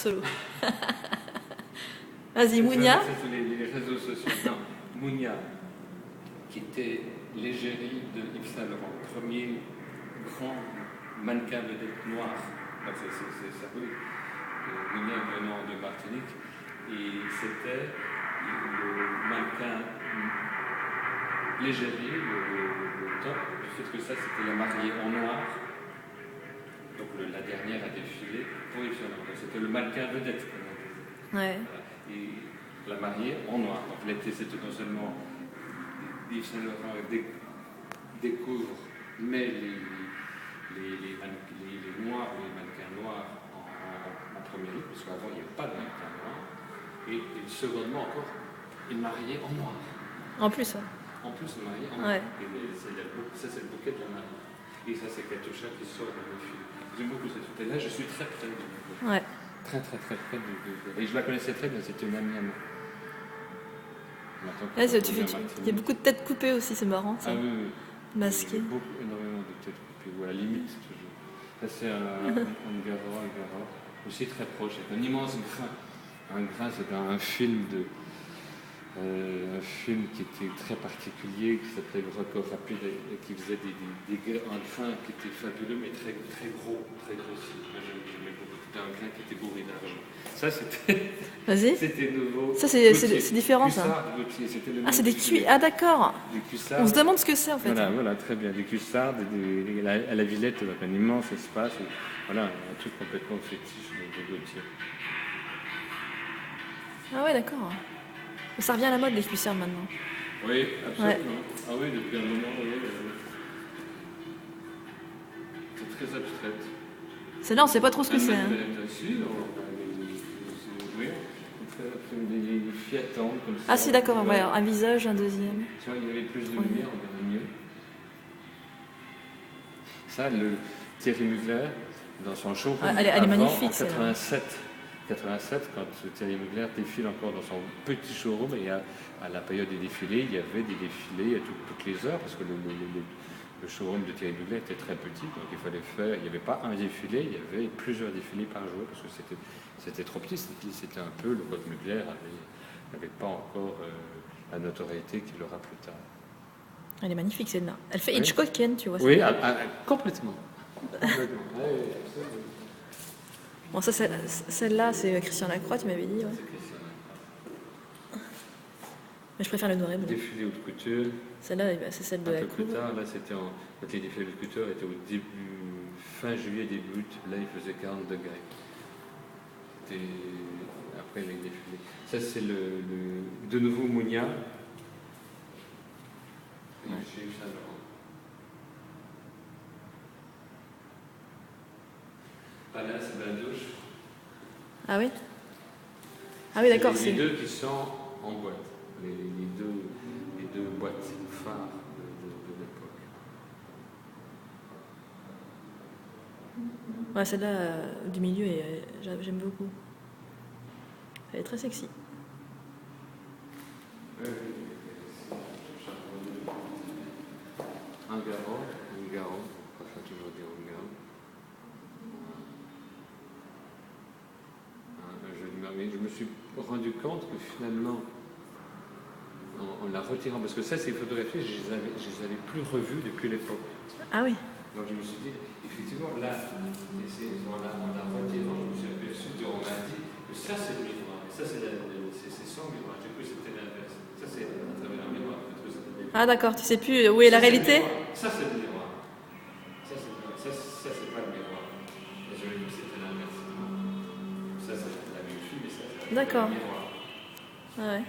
Solo. Vas-y, Mounia. C'est les réseaux sociaux. Non, Mounia, qui était l'égérie de Yves Saint Laurent, premier grand mannequin vedette noir. Enfin, c'est ça, oui. Mounia venant de Martinique. Et c'était le mannequin l'égérie, le top. Du fait que ça, c'était la mariée en noir. Donc la dernière a défilé pour Yves Saint Laurent. C'était le mannequin vedette. Ouais. Et la mariée en noir. Donc c'était non seulement Yves Saint Laurent découvre, mais les noirs, les mannequins noirs en première ligne, parce qu'avant il n'y avait pas de mannequins noirs. Et secondement encore, il mariait en noir. En plus, ouais. En plus, il mariait en noir. Ouais. Et ça, c'est le bouquet de la mariée. Et ça, c'est Katusha qui sort dans le film. J'aime beaucoup cette photo. Là, je suis très près du bouquet. Ouais. Très près du. Et je la connaissais très bien, c'était une amie à moi. Là, il y a beaucoup de têtes coupées aussi, c'est marrant. Ça. Ah oui. Masquées. Énormément de têtes coupées, ou à la limite toujours. Là, c'est un Garo, aussi très proche, c'est un immense grain. Un grain, c'est un film qui était très particulier, qui s'appelait Le Record Rapide, et qui faisait un grain qui était fabuleux, mais très gros, très grossier. J'aimais beaucoup. C'était un grain qui était bourré d'argent. Ça, c'était. Vas-y. C'était nouveau. Ça, c'est différent, ça. C'est des cuissards. Ah, d'accord. On se demande ce que c'est, en fait. Voilà, très bien. Des cuissards, à la Villette, un immense espace. Voilà, un truc complètement fétiche de Gauthier. Ah ouais, d'accord. Ça revient à la mode, les cuissards, maintenant. Oui, absolument. Ouais. Ah oui, depuis un moment, oui. C'est très abstrait. C'est là, on ne sait pas trop ce que c'est. Hein. Oui, des fiatants comme ça. Ah si, d'accord, ouais, un visage, un deuxième. Tu vois, il y avait plus de lumière, on verrait mieux. Ça, le Thierry Mugler, dans son show, elle est magnifique. En 87, quand Thierry Mugler défile encore dans son petit showroom, et à la période des défilés, il y avait des défilés toutes les heures, parce que le showroom de Thierry Mugler était très petit, donc il fallait faire, il n'y avait pas un défilé, il y avait plusieurs défilés par jour, parce que c'était trop petit, c'était un peu, le mode Mugler n'avait pas encore la notoriété qu'il aura plus tard. Elle est magnifique, celle-là. Elle fait Hitchcockienne, tu vois. Oui, complètement. Bon, ça, celle-là, c'est Christian Lacroix, tu m'avais dit. Ouais. Mais je préfère le noir et blanc. Défilé haute couture. Celle-là, c'est celle de la coupe. Un peu plus tard, là, c'était quand les défilés haute couture étaient au début, fin juillet, début août. Là, il faisait 40 degrés. C'était après les défilés. Ça, c'est de nouveau Mounia. Ouais. Chez Yves Saint Laurent. Là, c'est Baladouche. Ah oui. Ah oui, d'accord. Les deux qui sont en boîte. Les deux boîtes phares de l'époque. Ouais, celle-là du milieu, j'aime beaucoup. Elle est très sexy. Un garrot, on préfère toujours dire un garrot. Un joli merveille. Je me suis rendu compte que finalement, en la retirant, parce que ça, ces photographies, je les avais plus revues depuis l'époque. Ah oui. Donc je me suis dit, effectivement, là, en la retirant, je me suis aperçu qu'on m'a dit que ça, c'est le miroir. Ça, c'est son miroir. J'ai cru que c'était l'inverse. Ça, c'est à travers un miroir. Ah d'accord, tu sais plus où est la réalité? Ça, c'est le miroir. Ça, c'est pas le miroir. Et je me dis que c'était l'inverse. Ça, c'est la même fille, mais ça, c'est le miroir. D'accord. Ah ouais.